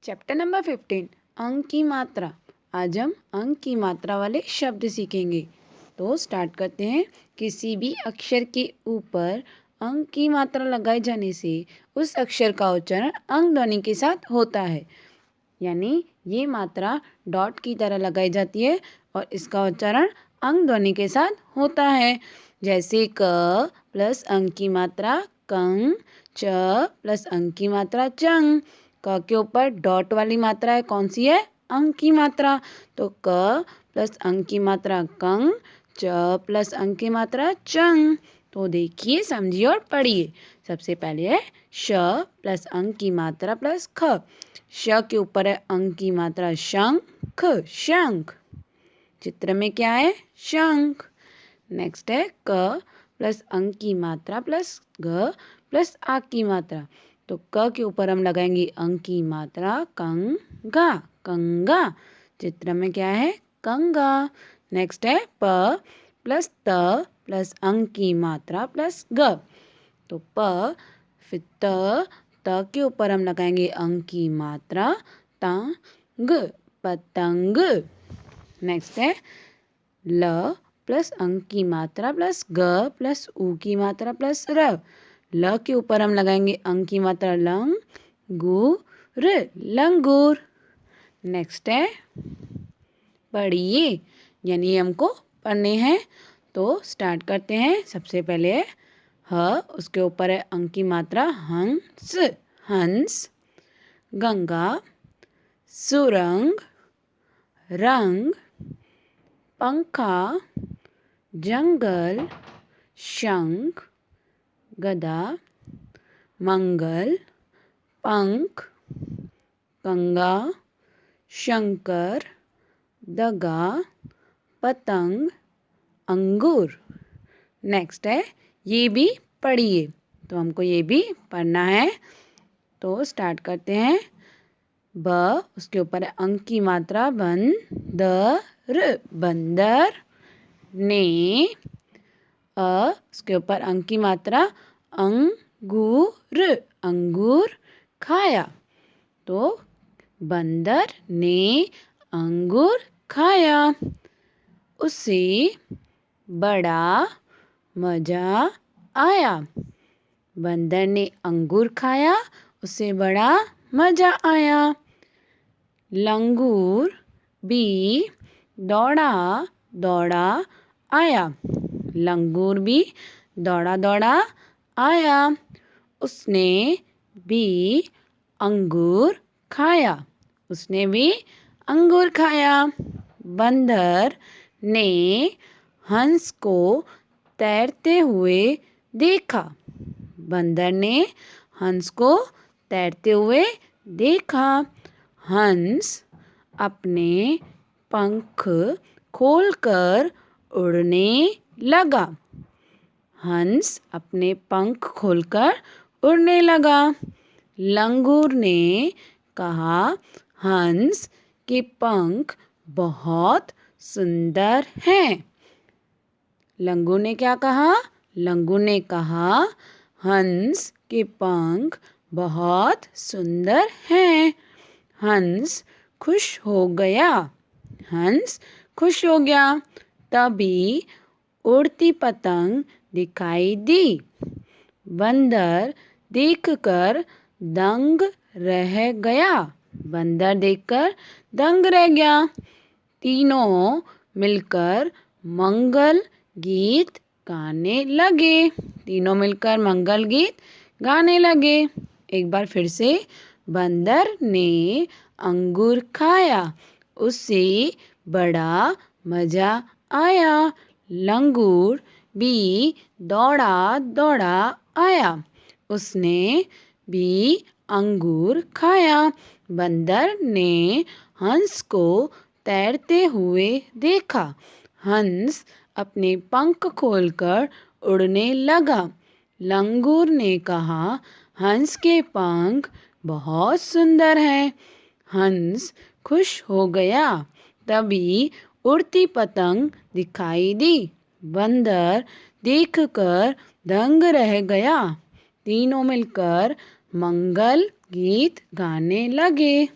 Chapter number 15 अंक की मात्रा। आज हम अंक की मात्रा वाले शब्द सीखेंगे। तो स्टार्ट करते हैं। किसी भी अक्षर के ऊपर अंक की मात्रा लगाए जाने से उस अक्षर का उच्चारण अंक ध्वनि के साथ होता है। यानी ये मात्रा डॉट की तरह लगाई जाती है और इसका उच्चारण अंक ध्वनि के साथ होता है। जैसे क प्लस अंक की मात्रा कंग, च प्लस अंक की मात्रा चंग। क के ऊपर डॉट वाली मात्रा है, कौन सी है? अंक की मात्रा। तो क प्लस अंक की मात्रा कंग, च प्लस अंक की मात्रा चंग। तो देखिए, समझिए और पढ़िए। सबसे पहले है श प्लस अंक की मात्रा प्लस ख। श के ऊपर है अंक की मात्रा शंख, शंख। चित्र में क्या है? शंख। नेक्स्ट है क प्लस अंक की मात्रा प्लस घ प्लस आ की मात्रा। तो क के ऊपर हम लगाएंगे अंक की मात्रा कंगा, कंगा। चित्र में क्या है? कंगा। नेक्स्ट है प प्लस त प्लस अंक की मात्रा प्लस ग। तो प फिर त के ऊपर हम लगाएंगे अंक की मात्रा तंग, पतंग। नेक्स्ट है ल प्लस अंक की मात्रा प्लस ग प्लस ऊ की मात्रा प्लस र। ल के ऊपर हम लगाएंगे अंक की मात्रा लंगूर, लंगूर। नेक्स्ट है पढ़िए, यानी हमको पढ़ने हैं। तो स्टार्ट करते हैं। सबसे पहले है ह, उसके ऊपर है अंक की मात्रा हंस, हंस। गंगा, सुरंग, रंग, पंखा, जंगल, शंख, गदा, मंगल, पंख, कंगा, शंकर, दगा, पतंग, अंगूर। नेक्स्ट है ये भी पढ़िए। तो हमको ये भी पढ़ना है। तो स्टार्ट करते हैं। ब, उसके ऊपर है अंक की मात्रा बंदर, बंदर। ने, अ, उसके ऊपर अंक की मात्रा अंगूर, अंगूर खाया। तो बंदर ने अंगूर खाया। उसे बड़ा मजा आया। बंदर ने अंगूर खाया, उसे बड़ा मजा आया। लंगूर भी दौड़ा दौड़ा आया। लंगूर भी दौड़ा दौड़ा आया। उसने भी अंगूर खाया। उसने भी अंगूर खाया। बंदर ने हंस को तैरते हुए देखा। बंदर ने हंस को तैरते हुए देखा। हंस अपने पंख खोलकर उड़ने लगा। हंस अपने पंख खोलकर उड़ने लगा। लंगूर ने कहा, हंस के पंख बहुत सुंदर हैं। लंगूर ने क्या कहा? लंगूर ने कहा, हंस के पंख बहुत सुंदर हैं। हंस खुश हो गया। हंस खुश हो गया। तभी उड़ती पतंग दिखाई दी। बंदर देखकर दंग रह गया। बंदर देखकर दंग रह गया। तीनों मिलकर मंगल गीत गाने लगे। तीनों मिलकर मंगल गीत गाने लगे। एक बार फिर से। बंदर ने अंगूर खाया, उसे बड़ा मजा आया। लंगूर भी दौड़ा दौड़ा आया, उसने भी अंगूर खाया। बंदर ने हंस को तैरते हुए देखा। हंस अपने पंख खोलकर उड़ने लगा। लंगूर ने कहा, हंस के पंख बहुत सुंदर हैं। हंस खुश हो गया। तभी उड़ती पतंग दिखाई दी। बंदर देखकर दंग रह गया। तीनों मिलकर मंगल गीत गाने लगे।